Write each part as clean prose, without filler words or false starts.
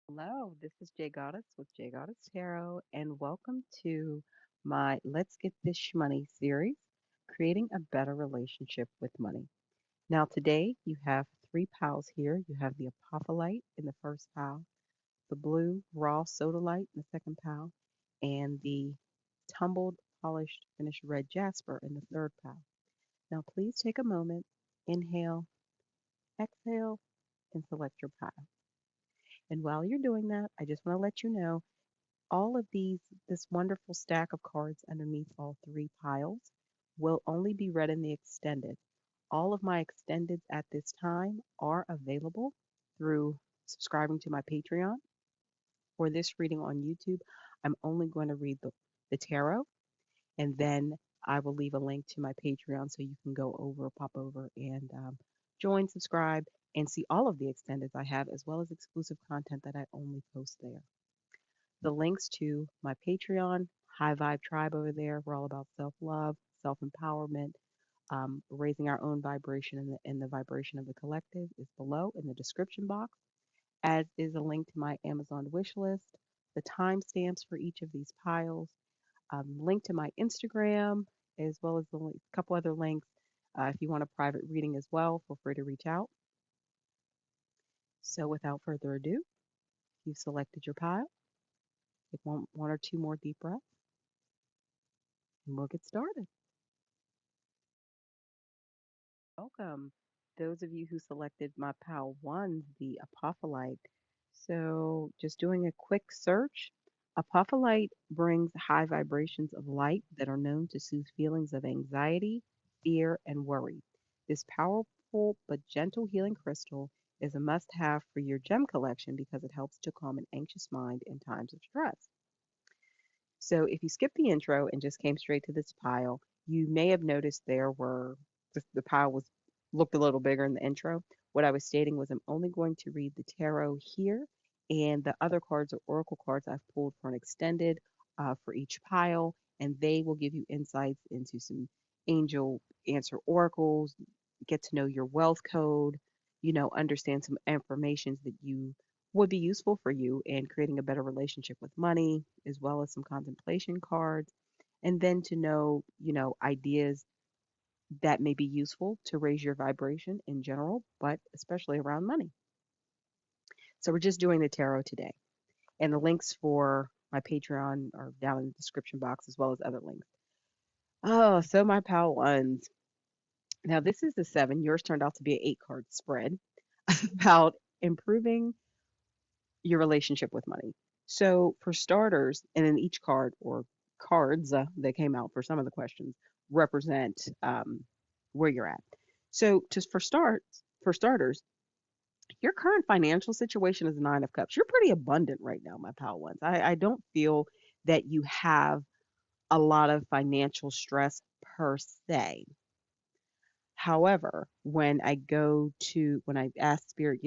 Hello, this is Jay Goddess with Jay Goddess Tarot, and welcome to my Let's Get This Shmoney series, creating a better relationship with money. Now, today you have three piles here. You have the Apophyllite in the first pile, the blue raw sodalite in the second pile, and the tumbled, polished, finished red jasper in the third pile. Now, please take a moment, inhale, exhale, and select your pile. And while you're doing that, I just want to let you know all of this wonderful stack of cards underneath all three piles will only be read in the extended. All of my extendeds at this time are available through subscribing to my Patreon. For this reading on YouTube, I'm only going to read the tarot, and then I will leave a link to my Patreon so you can go over, pop over, and join, subscribe, and see all of the extendeds I have, as well as exclusive content that I only post there. The links to my Patreon, High Vibe Tribe over there. We're all about self love, self empowerment, raising our own vibration and the vibration of the collective is below in the description box, as is a link to my Amazon wish list, the timestamps for each of these piles, link to my Instagram, as well as a couple other links. If you want a private reading as well, feel free to reach out. So, without further ado, you've selected your pile. Take one or two more deep breaths, and we'll get started. Welcome, those of you who selected my PAL 1, the Apophyllite. So, just doing a quick search, Apophyllite brings high vibrations of light that are known to soothe feelings of anxiety, fear, and worry. This powerful but gentle healing crystal is a must have for your gem collection because it helps to calm an anxious mind in times of stress. So if you skip the intro and just came straight to this pile, you may have noticed the pile was looked a little bigger in the intro. What I was stating was I'm only going to read the tarot here, and the other cards are oracle cards I've pulled for an extended for each pile, and they will give you insights into some angel answer oracles, get to know your wealth code, understand some information that you would be useful for you in creating a better relationship with money, as well as some contemplation cards, and then to know, ideas that may be useful to raise your vibration in general, but especially around money. So we're just doing the tarot today. And the links for my Patreon are down in the description box as well as other links. Oh, so my pal ones. Now this is the seven. Yours turned out to be an 8 card spread about improving your relationship with money. So, for starters, and then each card or cards that came out for some of the questions represent where you're at. So, just for starters, your current financial situation is 9 of Cups. You're pretty abundant right now, my pal ones. I don't feel that you have a lot of financial stress per se. However, when I ask spirit,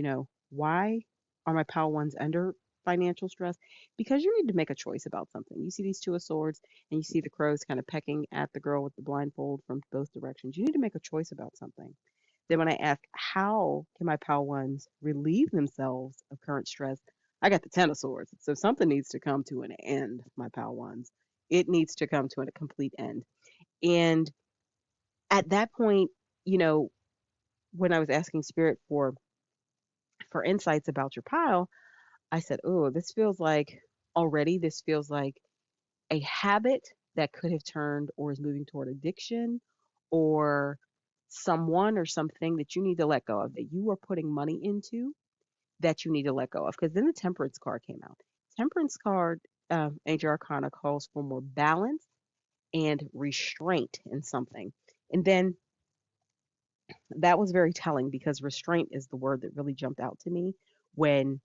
why are my pal ones under financial stress? Because you need to make a choice about something. You see these 2 of Swords and you see the crows kind of pecking at the girl with the blindfold from both directions. You need to make a choice about something. Then when I ask, how can my pal ones relieve themselves of current stress? I got the 10 of Swords. So something needs to come to an end, my pal ones. It needs to come to a complete end. And at that point, you know, when I was asking spirit for insights about your pile, I said, "Oh, this feels like a habit that could have turned or is moving toward addiction or someone or something that you need to let go of that you are putting money into that you need to let go of." Because then the Temperance card came out. Temperance card, Angel Arcana calls for more balance and restraint in something. And then that was very telling because restraint is the word that really jumped out to me when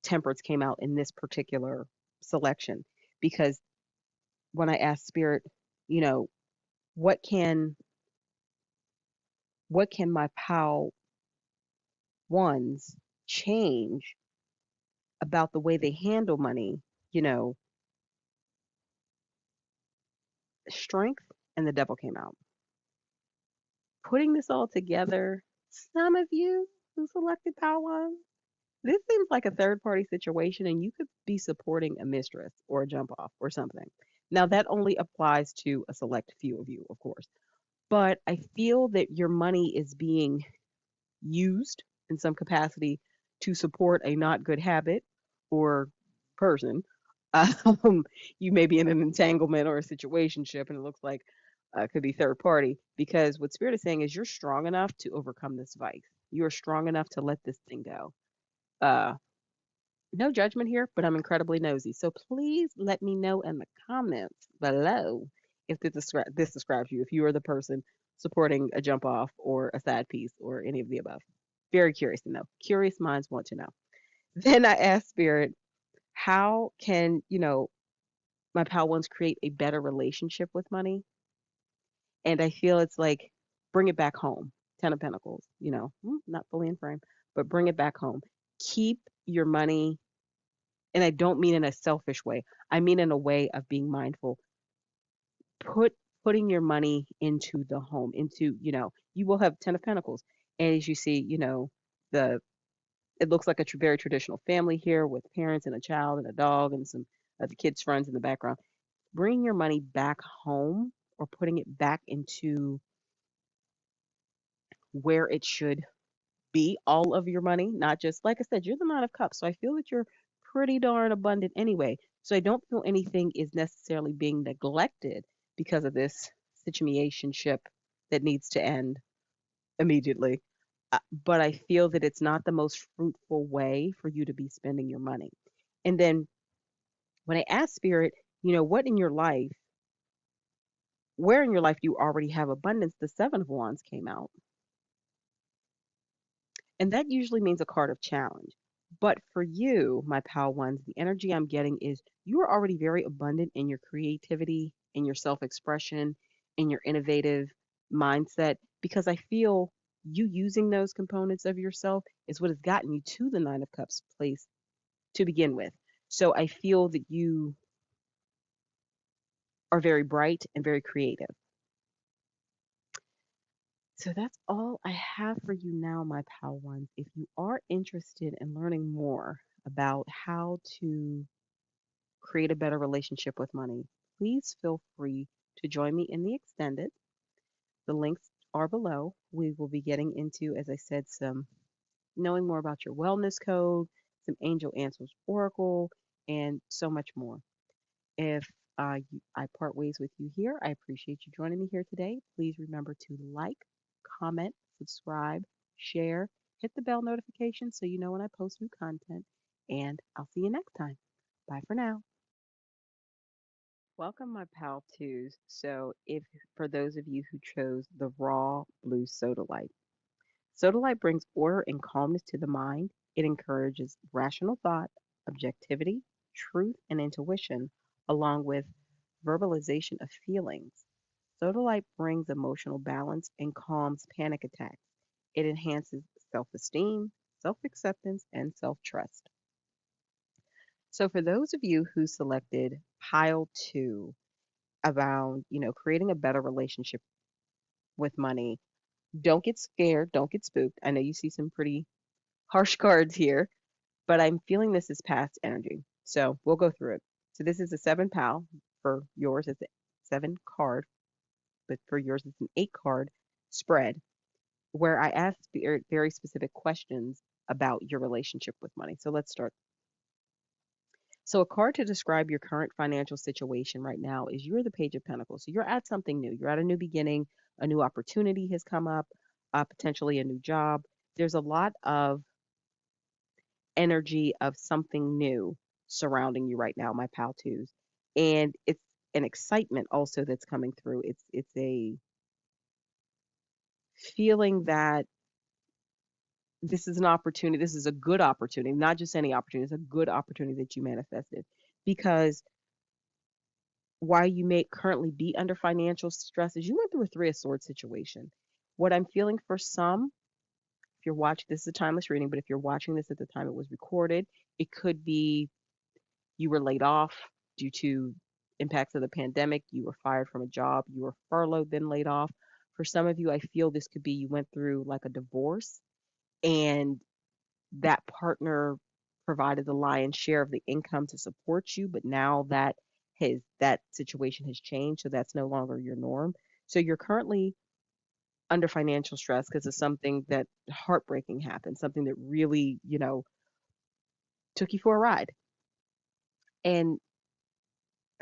Temperance came out in this particular selection. Because when I asked Spirit, you know, what can my POW ones change about the way they handle money, you know, strength and the devil came out. Putting this all together, some of you who selected POW ones, this seems like a third party situation, and you could be supporting a mistress or a jump off or something. Now, that only applies to a select few of you, of course. But I feel that your money is being used in some capacity to support a not good habit or person. Um, you may be in an entanglement or a situationship, and it looks like it could be third party because what Spirit is saying is you're strong enough to overcome this vice. You are strong enough to let this thing go. Uh, no judgment here, but I'm incredibly nosy. So please let me know in the comments below if this describes you, if you are the person supporting a jump off or a side piece or any of the above. Very curious to know. Curious minds want to know. Then I asked Spirit, how can, my pal ones create a better relationship with money? And I feel it's like bring it back home. Ten of Pentacles, not fully in frame, but bring it back home. Keep your money, and I don't mean in a selfish way. I mean in a way of being mindful. Putting your money into the home, into, you will have Ten of Pentacles. And as you see, the it looks like a very traditional family here with parents and a child and a dog and some of the kids' friends in the background. Bringing your money back home or putting it back into where it should be, all of your money, not just, like I said, you're the Nine of Cups. So I feel that you're pretty darn abundant anyway. So I don't feel anything is necessarily being neglected because of this situationship that needs to end immediately. But I feel that it's not the most fruitful way for you to be spending your money. And then when I ask Spirit, what in your life, where in your life you already have abundance, the Seven of Wands came out. And that usually means a card of challenge. But for you, my pal ones, the energy I'm getting is you are already very abundant in your creativity, in your self expression, in your innovative mindset, because I feel you using those components of yourself is what has gotten you to the Nine of Cups place to begin with. So I feel that you are very bright and very creative. So that's all I have for you now, my pal ones. If you are interested in learning more about how to create a better relationship with money, please feel free to join me in the extended. The links are below. We will be getting into, as I said, some knowing more about your wellness code, some angel answers oracle, and so much more. If I part ways with you here, I appreciate you joining me here today. Please remember to like, comment, subscribe, share, hit the bell notification so you know when I post new content. And I'll see you next time. Bye for now. Welcome, my pal twos. So, if for those of you who chose the raw blue soda light, soda light brings order and calmness to the mind. It encourages rational thought, objectivity, truth, and intuition, along with verbalization of feelings. Soda light brings emotional balance and calms panic attacks. It enhances self esteem, self acceptance, and self trust. So, for those of you who selected pile two around, creating a better relationship with money, don't get scared, don't get spooked. I know you see some pretty harsh cards here, but I'm feeling this is past energy. So, we'll go through it. So, this is a seven pal. For yours, it's a seven card, but for yours, it's an eight card spread where I asked very specific questions about your relationship with money. So let's start. So, a card to describe your current financial situation right now is you're the Page of Pentacles. So, you're at something new. You're at a new beginning. A new opportunity has come up, potentially a new job. There's a lot of energy of something new surrounding you right now, my pal twos. And it's an excitement also that's coming through. It's a feeling that this is an opportunity. This is a good opportunity, not just any opportunity. It's a good opportunity that you manifested because while you may currently be under financial stresses, you went through a Three of Swords situation. What I'm feeling for some, if you're watching, this is a timeless reading, but if you're watching this at the time it was recorded, it could be you were laid off due to impacts of the pandemic, you were fired from a job, you were furloughed, then laid off. For some of you, I feel this could be you went through like a divorce and that partner provided the lion's share of the income to support you, but now that situation has changed, so that's no longer your norm. So you're currently under financial stress because of something that heartbreaking happened, something that really, took you for a ride. And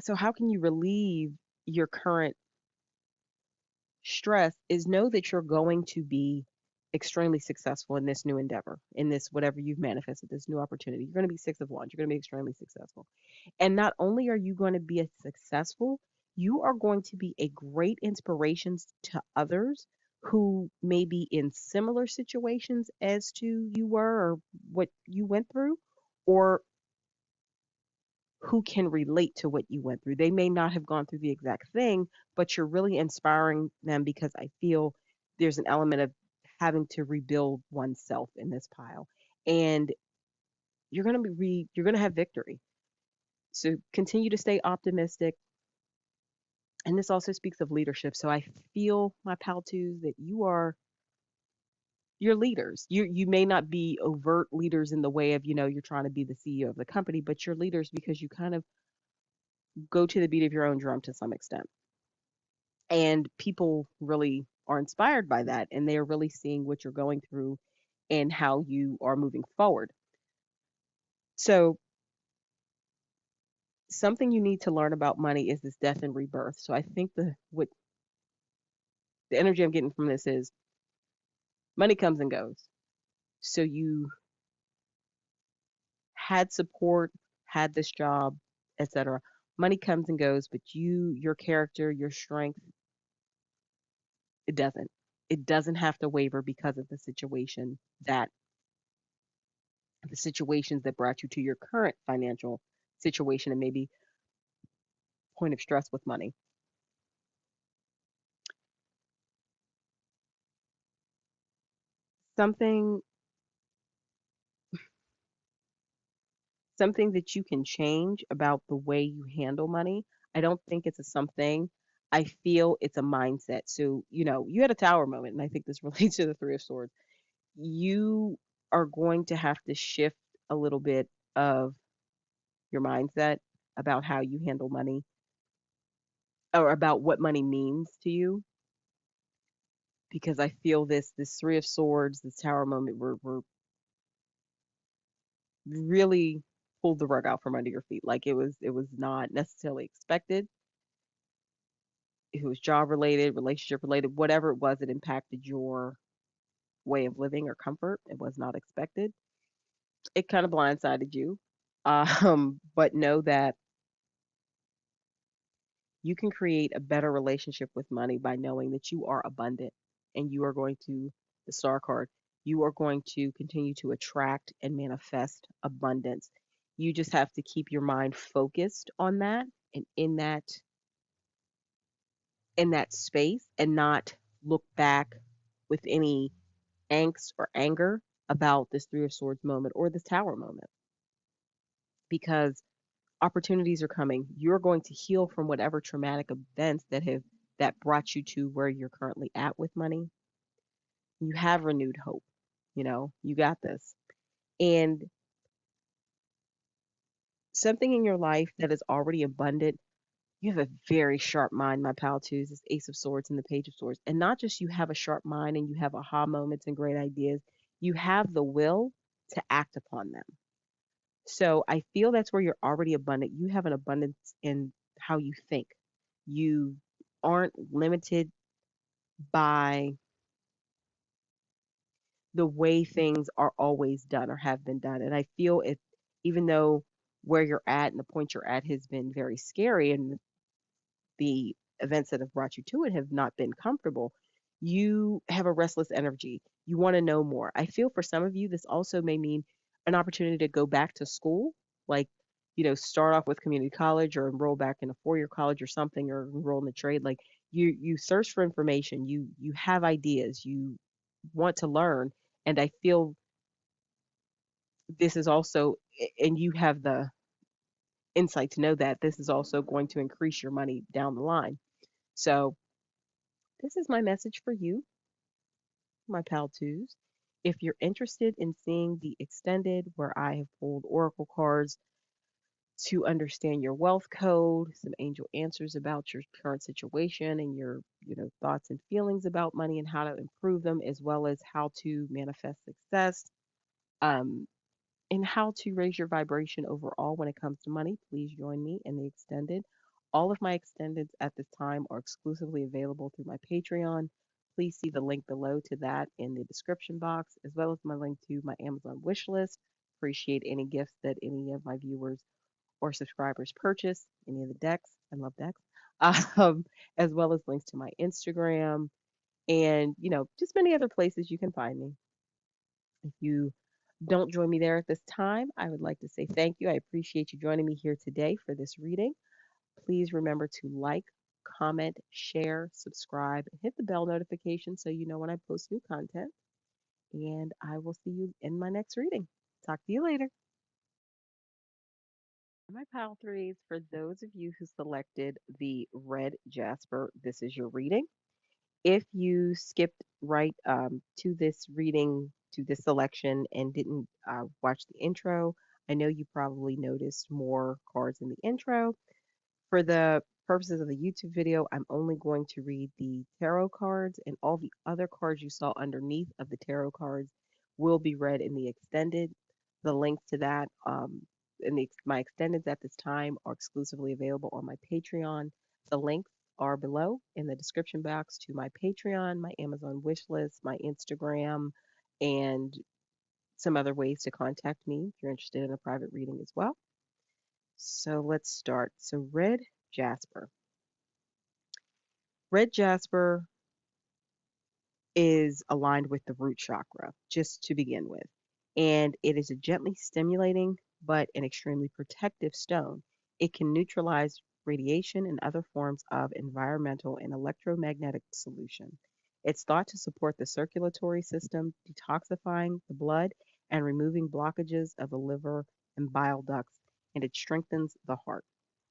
so how can you relieve your current stress is know that you're going to be extremely successful in this new endeavor, in this whatever you've manifested, this new opportunity. You're going to be six of wands. You're going to be extremely successful. And not only are you going to be a successful, you are going to be a great inspiration to others who may be in similar situations as to you were or what you went through, or who can relate to what you went through. They may not have gone through the exact thing, but you're really inspiring them because I feel there's an element of having to rebuild oneself in this pile. And you're going to have victory. So continue to stay optimistic. And this also speaks of leadership. So I feel, my pal twos, that you're leaders. You may not be overt leaders in the way of, you're trying to be the CEO of the company, but you're leaders because you kind of go to the beat of your own drum to some extent. And people really are inspired by that, and they are really seeing what you're going through and how you are moving forward. So something you need to learn about money is this death and rebirth. So I think the energy I'm getting from this is money comes and goes. So you had support, had this job, etc. Money comes and goes, but your character, your strength, it doesn't. It doesn't have to waver because of that the situations that brought you to your current financial situation and maybe point of stress with money. Something something that you can change about the way you handle money. I don't think it's a something. I feel it's a mindset. So, you had a tower moment, and I think this relates to the three of swords. You are going to have to shift a little bit of your mindset about how you handle money or about what money means to you, because I feel this three of swords, this tower moment, we're really pulled the rug out from under your feet. Like it was not necessarily expected. It was job related, relationship related, whatever it was, it impacted your way of living or comfort. It was not expected. It kind of blindsided you. But know that you can create a better relationship with money by knowing that you are abundant, and you are going to, the star card, you are going to continue to attract and manifest abundance. You just have to keep your mind focused on that and in that space, and not look back with any angst or anger about this three of swords moment or this tower moment, because opportunities are coming. You're going to heal from whatever traumatic events that brought you to where you're currently at with money. You have renewed hope. You got this. And something in your life that is already abundant, you have a very sharp mind, my pal twos, this ace of swords and the page of swords. And not just you have a sharp mind and you have aha moments and great ideas, you have the will to act upon them. So I feel that's where you're already abundant. You have an abundance in how you think. You aren't limited by the way things are always done or have been done. And I feel if, even though where you're at and the point you're at has been very scary, and the events that have brought you to it have not been comfortable, you have a restless energy. You want to know more. I feel for some of you, this also may mean an opportunity to go back to school, like, start off with community college or enroll back in a 4-year college or something, or enroll in the trade. Like you search for information, you have ideas, you want to learn. And I feel this is also, and you have the insight to know that this is also going to increase your money down the line. So this is my message for you, my pal twos. If you're interested in seeing the extended, where I have pulled oracle cards to understand your wealth code, some angel answers about your current situation and your, thoughts and feelings about money and how to improve them, as well as how to manifest success, um, and how to raise your vibration overall when it comes to money, please join me in the extended. All of my extendeds at this time are exclusively available through my Patreon. Please see the link below to that in the description box, as well as my link to my Amazon wish list. Appreciate any gifts that any of my viewers or subscribers purchase, any of the decks. I love decks. Um, as well as links to my Instagram and, just many other places you can find me. If you don't join me there at this time, I would like to say thank you. I appreciate you joining me here today for this reading. Please remember to like, comment, share, subscribe, and hit the bell notification so you know when I post new content. And I will see you in my next reading. Talk to you later. My pile threes, for those of you who selected the red Jasper, this is your reading. If you skipped right to this reading, to this selection, and didn't watch the intro, I know you probably noticed more cards in the intro. For the purposes of the YouTube video, I'm only going to read the tarot cards, and all the other cards you saw underneath of the tarot cards will be read in the extended. The links to that my extendeds at this time are exclusively available on my Patreon. The links are below in the description box to my Patreon, my Amazon wish list, my Instagram, and some other ways to contact me if you're interested in a private reading as well. So let's start. So, red jasper. Red jasper is aligned with the root chakra, just to begin with. And it is a gently stimulating but an extremely protective stone. It can neutralize radiation and other forms of environmental and electromagnetic solution. It's thought to support the circulatory system, detoxifying the blood and removing blockages of the liver and bile ducts, and it strengthens the heart.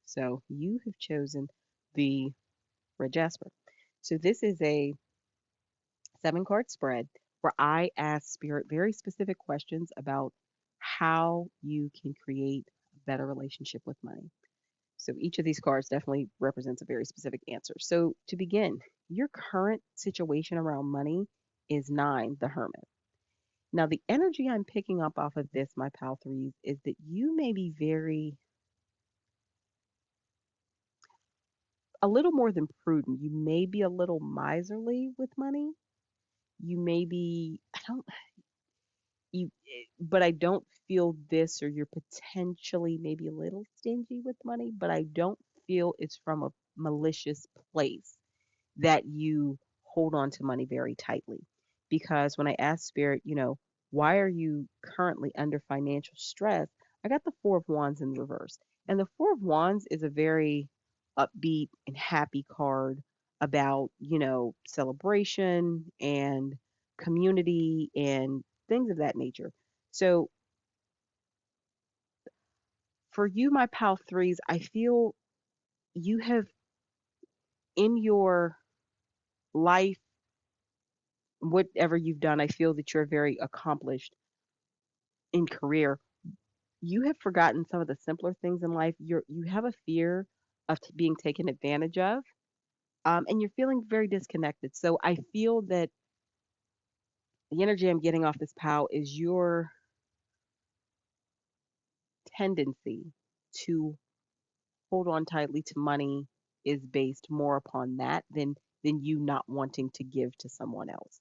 So you have chosen the red jasper. So this is a 7 card spread where I ask Spirit very specific questions about how you can create a better relationship with money. So each of these cards definitely represents a very specific answer. So to begin, your current situation around money is 9, the hermit. Now, the energy I'm picking up off of this, my pal threes, is that you may be a little more than prudent. You may be a little miserly with money. You may be, I don't, but I don't feel this, or you're potentially maybe a little stingy with money, but I don't feel it's from a malicious place that you hold on to money very tightly. Because when I asked Spirit, why are you currently under financial stress? I got the Four of Wands in reverse. And the Four of Wands is a very upbeat and happy card about, celebration and community and things of that nature. So for you, my pal threes, I feel you have in your life, whatever you've done, I feel that you're very accomplished in career. You have forgotten some of the simpler things in life. You have a fear of being taken advantage of, and you're feeling very disconnected. So I feel that the energy I'm getting off this pal is your tendency to hold on tightly to money is based more upon that than you not wanting to give to someone else.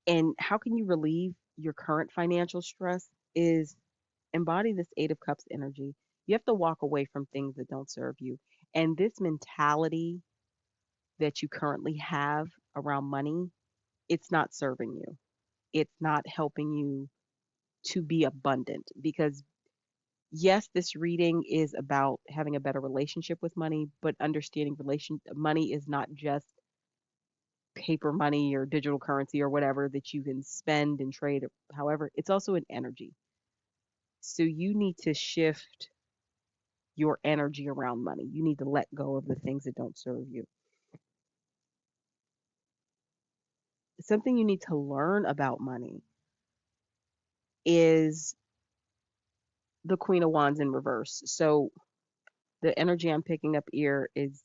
And how can you relieve your current financial stress is embody this 8 of Cups energy. You have to walk away from things that don't serve you. And this mentality that you currently have around money, it's not serving you. It's not helping you to be abundant because yes, this reading is about having a better relationship with money, but understanding relation money is not just paper money or digital currency or whatever that you can spend and trade. However, it's also an energy. So you need to shift your energy around money. You need to let go of the things that don't serve you. something you need to learn about money is the Queen of Wands in reverse. So the energy I'm picking up here is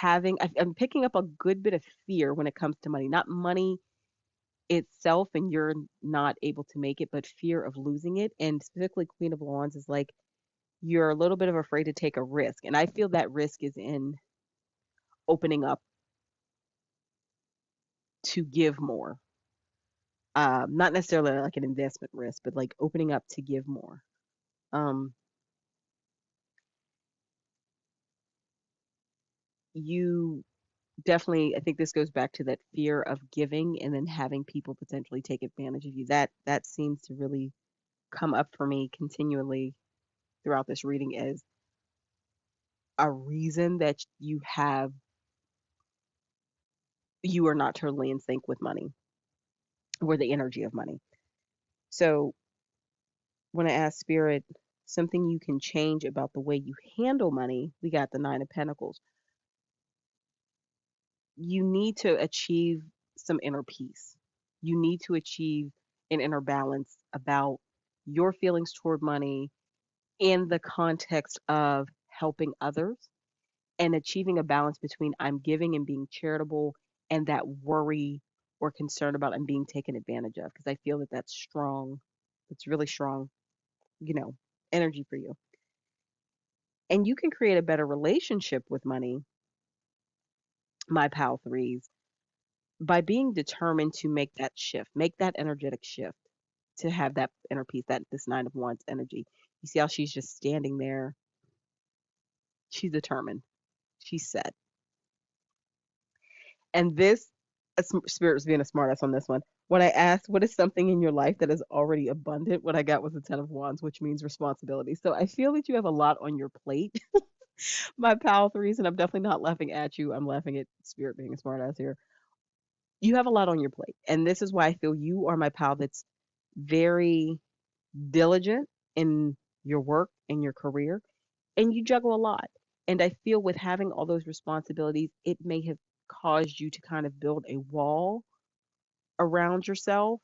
I'm picking up a good bit of fear when it comes to money, not money itself and you're not able to make it, but fear of losing it. And specifically, Queen of Wands is like you're a little bit of afraid to take a risk. And I feel that risk is in opening up to give more. Not necessarily like an investment risk, but like opening up to give more. Um, you definitely, I think this goes back to that fear of giving and then having people potentially take advantage of you. That seems to really come up for me continually throughout this reading as a reason that you are not totally in sync with money or the energy of money. So when I ask spirit something you can change about the way you handle money, we got the Nine of Pentacles. You need to achieve some inner peace. You need to achieve an inner balance about your feelings toward money in the context of helping others and achieving a balance between I'm giving and being charitable and that worry or concern about I'm being taken advantage of because I feel that that's strong. It's really strong, you know, energy for you. And you can create a better relationship with money, my pal threes, by being determined to make that shift, make that energetic shift to have that inner peace, that this Nine of Wands energy. You see how she's just standing there. She's determined. She's set. And this spirit was being a smartass on this one. When I asked, what is something in your life that is already abundant? What I got was the Ten of Wands, which means responsibility. So I feel that you have a lot on your plate, my pal threes, and I'm definitely not laughing at you. I'm laughing at spirit being a smartass here. You have a lot on your plate. And this is why I feel you are my pal that's very diligent in your work and your career, and you juggle a lot. And I feel with having all those responsibilities, it may have caused you to kind of build a wall around yourself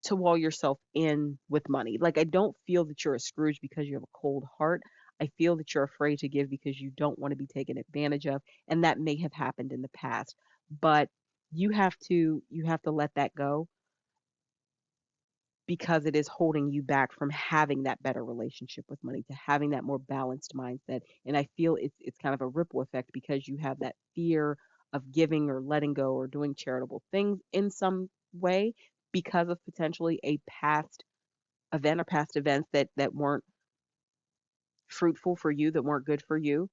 to wall yourself in with money. Like, I don't feel that you're a Scrooge because you have a cold heart. I feel that you're afraid to give because you don't want to be taken advantage of. And that may have happened in the past. But you have to let that go because it is holding you back from having that better relationship with money, to having that more balanced mindset. And I feel it's kind of a ripple effect because you have that fear of giving or letting go or doing charitable things in some way because of potentially a past event or past events that weren't fruitful for you, that weren't good for you.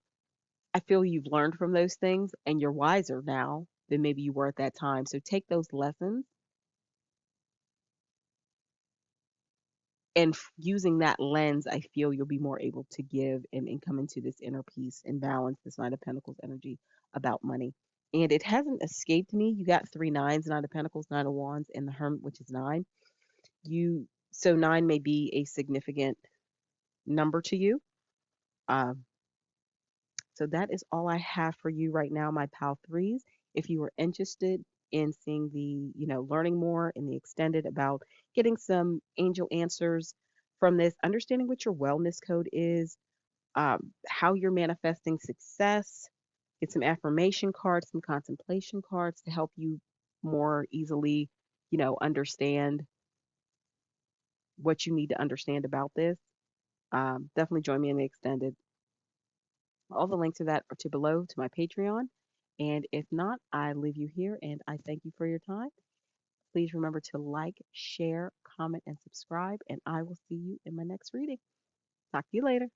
I feel you've learned from those things and you're wiser now than maybe you were at that time. So take those lessons and using that lens, I feel you'll be more able to give and come into this inner peace and balance, this Nine of Pentacles energy about money. And it hasn't escaped me. You got three nines, Nine of Pentacles, Nine of Wands, and the Hermit, which is nine. So nine may be a significant number to you. Um, so that is all I have for you right now, my pal threes. If you are interested in seeing learning more in the extended about getting some angel answers from this, understanding what your wellness code is, how you're manifesting success, get some affirmation cards, some contemplation cards to help you more easily, understand what you need to understand about this. Definitely join me in the extended. All the links to that are to below to my Patreon. And if not, I leave you here and I thank you for your time. Please remember to like, share, comment, and subscribe. And I will see you in my next reading. Talk to you later.